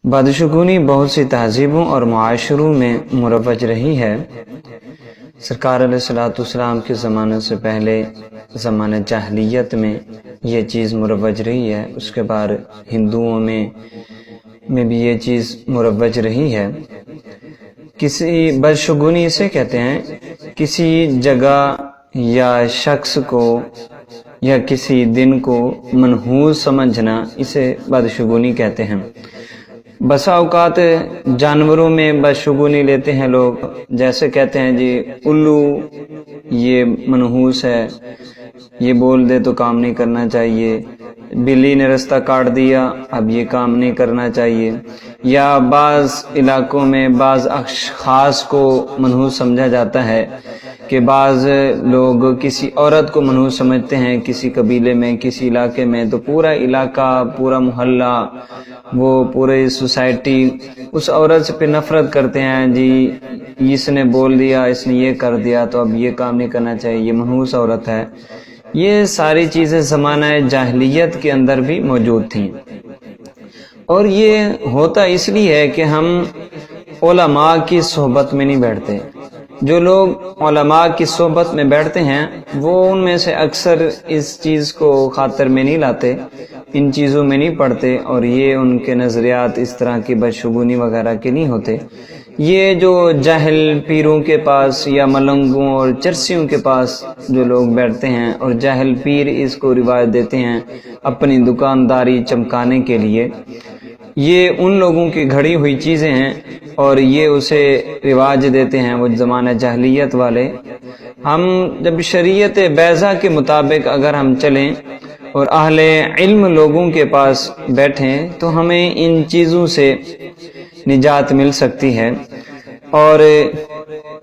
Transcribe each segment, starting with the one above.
بدشگونی بہت سی تہذیبوں اور معاشروں میں مروج رہی ہے۔ سرکار علیہ الصلوۃ والسلام کے زمانے سے پہلے زمانہ جاہلیت میں یہ چیز مروج رہی ہے، اس کے بعد ہندوؤں میں بھی یہ چیز مروج رہی ہے۔ کسی بدشگونی اسے کہتے ہیں کسی جگہ یا شخص کو یا کسی دن کو منحوس سمجھنا، اسے بدشگونی کہتے ہیں۔ بسا اوقات جانوروں میں بدشگونی لیتے ہیں لوگ، جیسے کہتے ہیں جی الو یہ منحوس ہے، یہ بول دے تو کام نہیں کرنا چاہیے، بلی نے رستہ کاٹ دیا اب یہ کام نہیں کرنا چاہیے، یا بعض علاقوں میں بعض اشخاص کو منحوس سمجھا جاتا ہے کہ بعض لوگ کسی عورت کو منحوس سمجھتے ہیں، کسی قبیلے میں کسی علاقے میں تو پورا علاقہ پورا محلہ وہ پورے سوسائٹی اس عورت سے پہ نفرت کرتے ہیں، جی اس نے بول دیا، اس نے یہ کر دیا تو اب یہ کام نہیں کرنا چاہیے، یہ منحوس عورت ہے۔ یہ ساری چیزیں زمانہ جاہلیت کے اندر بھی موجود تھیں، اور یہ ہوتا اس لیے ہے کہ ہم علماء کی صحبت میں نہیں بیٹھتے۔ جو لوگ علماء کی صحبت میں بیٹھتے ہیں وہ ان میں سے اکثر اس چیز کو خاطر میں نہیں لاتے، ان چیزوں میں نہیں پڑھتے، اور یہ ان کے نظریات اس طرح کی بدشگونی وغیرہ کے نہیں ہوتے۔ یہ جو جاہل پیروں کے پاس یا ملنگوں اور چرسیوں کے پاس جو لوگ بیٹھتے ہیں، اور جاہل پیر اس کو روایت دیتے ہیں اپنی دکانداری چمکانے کے لیے، یہ ان لوگوں کی گھڑی ہوئی چیزیں ہیں اور یہ اسے رواج دیتے ہیں وہ زمانہ جاہلیت والے۔ ہم جب شریعت بیضا کے مطابق اگر ہم چلیں اور اہل علم لوگوں کے پاس بیٹھیں تو ہمیں ان چیزوں سے نجات مل سکتی ہے، اور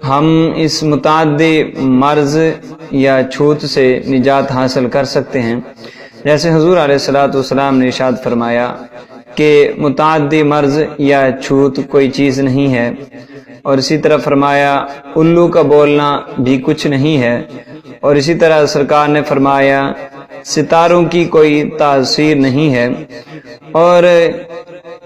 ہم اس متعدی مرض یا چھوت سے نجات حاصل کر سکتے ہیں۔ جیسے حضور علیہ الصلوۃ والسلام نے ارشاد فرمایا کہ متعدی مرض یا چھوت کوئی چیز نہیں ہے، اور اسی طرح فرمایا الو کا بولنا بھی کچھ نہیں ہے، اور اسی طرح سرکار نے فرمایا ستاروں کی کوئی تاثیر نہیں ہے، اور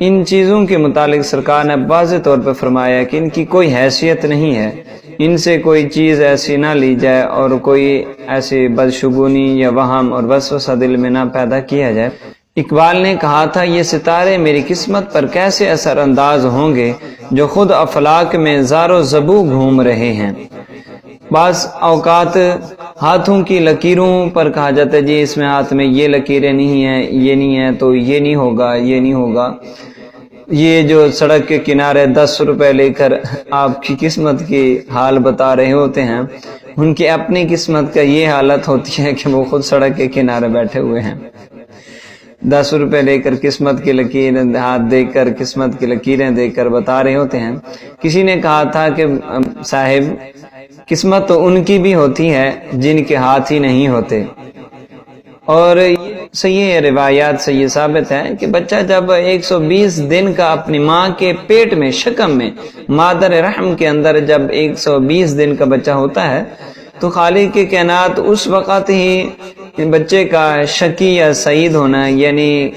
ان چیزوں کے متعلق سرکار نے واضح طور پر فرمایا کہ ان کی کوئی حیثیت نہیں ہے، ان سے کوئی چیز ایسی نہ لی جائے اور کوئی ایسی بدشگونی یا وہم اور وسوسہ دل میں نہ پیدا کیا جائے۔ اقبال نے کہا تھا یہ ستارے میری قسمت پر کیسے اثر انداز ہوں گے جو خود افلاک میں زار و زبو گھوم رہے ہیں۔ بعض اوقات ہاتھوں کی لکیروں پر کہا جاتا ہے جی اس میں ہاتھ میں یہ لکیریں نہیں ہیں، یہ نہیں ہیں تو یہ نہیں ہوگا، یہ نہیں ہوگا۔ یہ جو سڑک کے کنارے 10 روپے لے کر آپ کی قسمت کی حال بتا رہے ہوتے ہیں، ان کی اپنی قسمت کا یہ حالت ہوتی ہے کہ وہ خود سڑک کے کنارے بیٹھے ہوئے ہیں۔ 10 روپے لے کر قسمت کی لکیر ہاتھ دے کر قسمت کی لکیریں دے کر بتا رہے ہوتے ہیں۔ کسی نے کہا تھا کہ صاحب قسمت تو ان کی بھی ہوتی ہے جن کے ہاتھ ہی نہیں ہوتے، اور صحیح روایات سے یہ ثابت ہے کہ بچہ جب 120 دن کا اپنی ماں کے پیٹ میں شکم میں مادر رحم کے اندر جب 120 دن کا بچہ ہوتا ہے تو خالق کے کائنات اس وقت ہی بچے کا شقی یا سعید ہونا، یعنی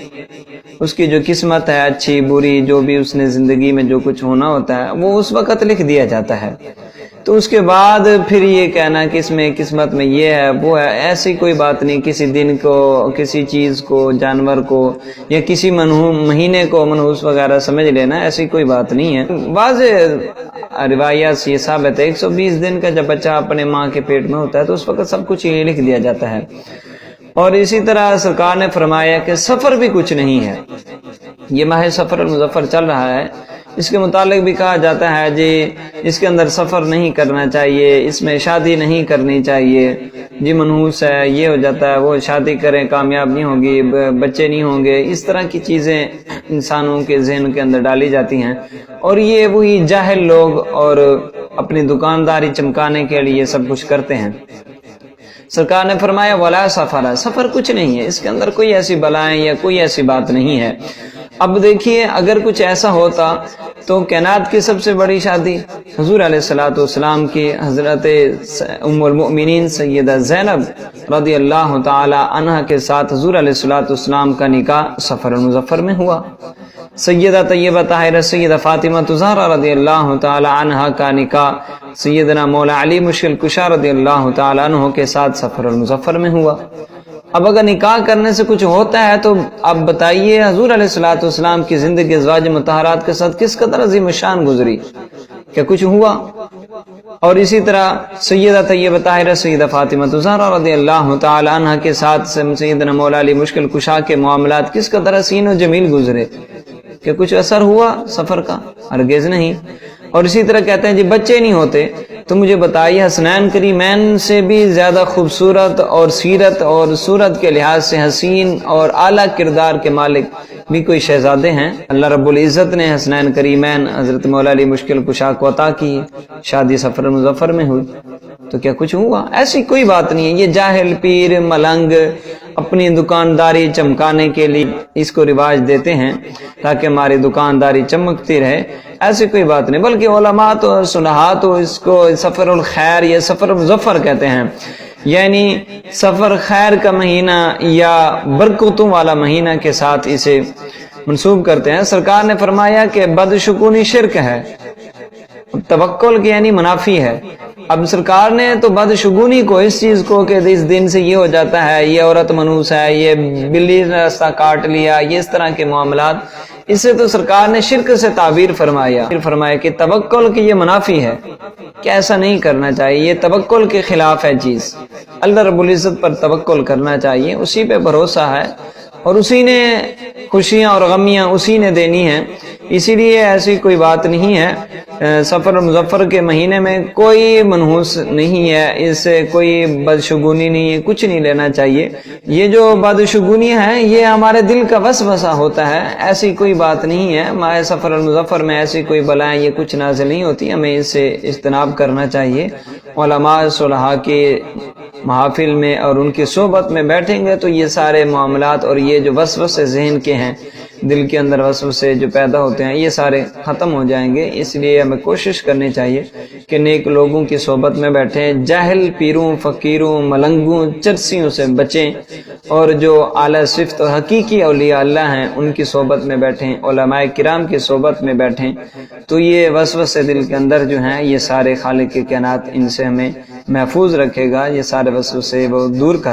اس کی جو قسمت ہے اچھی بری جو بھی اس نے زندگی میں جو کچھ ہونا ہوتا ہے وہ اس وقت لکھ دیا جاتا ہے۔ تو اس کے بعد پھر یہ کہنا کہ اس میں قسمت میں یہ ہے وہ ہے، ایسی کوئی بات نہیں۔ کسی دن کو، کسی چیز کو، جانور کو یا کسی مہینے کو منحوس وغیرہ سمجھ لینا ایسی کوئی بات نہیں ہے۔ واضح روایات سے یہ ثابت ہے 120 دن کا جب بچہ اپنے ماں کے پیٹ میں ہوتا ہے تو اس وقت سب کچھ یہ لکھ دیا جاتا ہے۔ اور اسی طرح سرکار نے فرمایا کہ سفر بھی کچھ نہیں ہے۔ یہ ماہ سفر المظفر چل رہا ہے، اس کے متعلق بھی کہا جاتا ہے جی اس کے اندر سفر نہیں کرنا چاہیے، اس میں شادی نہیں کرنی چاہیے، جی منحوس ہے، یہ ہو جاتا ہے، وہ شادی کریں کامیاب نہیں ہوگی، بچے نہیں ہوں گے، اس طرح کی چیزیں انسانوں کے ذہن کے اندر ڈالی جاتی ہیں، اور یہ وہی جاہل لوگ اور اپنی دکانداری چمکانے کے لیے سب کچھ کرتے ہیں۔ سرکار نے فرمایا ولا سفر، سفر کچھ نہیں ہے، اس کے اندر کوئی ایسی بلائیں یا کوئی ایسی بات نہیں ہے۔ اب دیکھیے اگر کچھ ایسا ہوتا تو کائنات کی سب سے بڑی شادی حضور علیہ الصلوۃ والسلام کی حضرت ام المؤمنین سیدہ زینب رضی اللہ تعالی عنہا کے ساتھ حضور علیہ الصلوۃ والسلام کا نکاح سفر المظفر میں ہوا۔ سیدہ طیبہ طاہرہ سیدہ فاطمہ زہرا رضی اللہ تعالی عنہا کا نکاح سیدنا مولا علی مشکل کشا رضی اللہ تعالی عنہ کے ساتھ سفر المظفر میں ہوا۔ اب اگر نکاح کرنے سے کچھ ہوتا ہے تو اب بتائیے حضور علیہ الصلوۃ والسلام کی زندگی ازواج مطہرات کے ساتھ کس قدر عظیم شان گزری، کیا کچھ ہوا؟ اور اسی طرح سیدہ طیبہ طاہرہ سیدہ فاطمہ زہرا رضی اللہ تعالی عنہ کے ساتھ سیدنا مولا علی مشکل کشا کے معاملات کس قدر حسین و جمیل گزرے، کہ کچھ اثر ہوا سفر کا؟ ہرگز نہیں۔ اور اسی طرح کہتے ہیں جی بچے نہیں ہوتے تو مجھے بتائیے حسنین کریمین سے بھی زیادہ خوبصورت اور سیرت اور صورت کے لحاظ سے حسین اور اعلیٰ کردار کے مالک بھی کوئی شہزادے ہیں؟ اللہ رب العزت نے حسنین کریمین حضرت مولا علی مشکل کشا کو عطا کی، شادی سفر المظفر میں ہوئی، تو کیا کچھ ہوا؟ ایسی کوئی بات نہیں ہے۔ یہ جاہل پیر ملنگ اپنی دکانداری چمکانے کے لیے اس کو رواج دیتے ہیں تاکہ ہماری دکانداری چمکتی رہے، ایسی کوئی بات نہیں، بلکہ علماء تو صلحاء تو اس کو سفر الخیر یا سفر المظفر کہتے ہیں، یعنی سفر خیر کا مہینہ یا برکتوں والا مہینہ کے ساتھ اسے منسوب کرتے ہیں۔ سرکار نے فرمایا کہ بدشگونی شرک ہے، توکل کی یعنی منافی ہے۔ اب سرکار نے تو بدشگونی کو اس چیز کو کہ اس دن سے یہ ہو جاتا ہے، یہ عورت منحوس ہے، یہ بلی نے راستہ کاٹ لیا، یہ اس طرح کے معاملات، اس سے تو سرکار نے شرک سے تعبیر فرمایا کہ توکل کی یہ منافی ہے، کہ ایسا نہیں کرنا چاہیے، یہ توکل کے خلاف ہے چیز۔ اللہ رب العزت پر توکل کرنا چاہیے، اسی پہ بھروسہ ہے اور اسی نے خوشیاں اور غمیاں اسی نے دینی ہیں، اسی لیے ایسی کوئی بات نہیں ہے۔ سفر المظفر کے مہینے میں کوئی منحوس نہیں ہے، اس سے کوئی بدشگونی نہیں ہے، کچھ نہیں لینا چاہیے۔ یہ جو بدشگونی ہے یہ ہمارے دل کا وسوسہ ہوتا ہے، ایسی کوئی بات نہیں ہے۔ ماہ سفر المظفر میں ایسی کوئی بلائیں یہ کچھ نازل نہیں ہوتی، ہمیں اس سے اجتناب کرنا چاہیے۔ علماء صلحاء کے محافل میں اور ان کی صحبت میں بیٹھیں گے تو یہ سارے معاملات اور یہ جو وسوسے ذہن کے ہیں، دل کے اندر وسوسے جو پیدا ہوتے ہیں، یہ سارے ختم ہو جائیں گے۔ اس لیے ہمیں کوشش کرنی چاہیے کہ نیک لوگوں کی صحبت میں بیٹھیں، جاہل پیروں فقیروں ملنگوں چرسیوں سے بچیں، اور جو اعلیٰ صفت اور حقیقی اولیاء اللہ ہیں ان کی صحبت میں بیٹھیں، علماء کرام کی صحبت میں بیٹھیں، تو یہ وسوسے دل کے اندر جو ہیں یہ سارے خالق کے کائنات ان سے ہمیں محفوظ رکھے گا، یہ سارے وسوسے وہ دور کر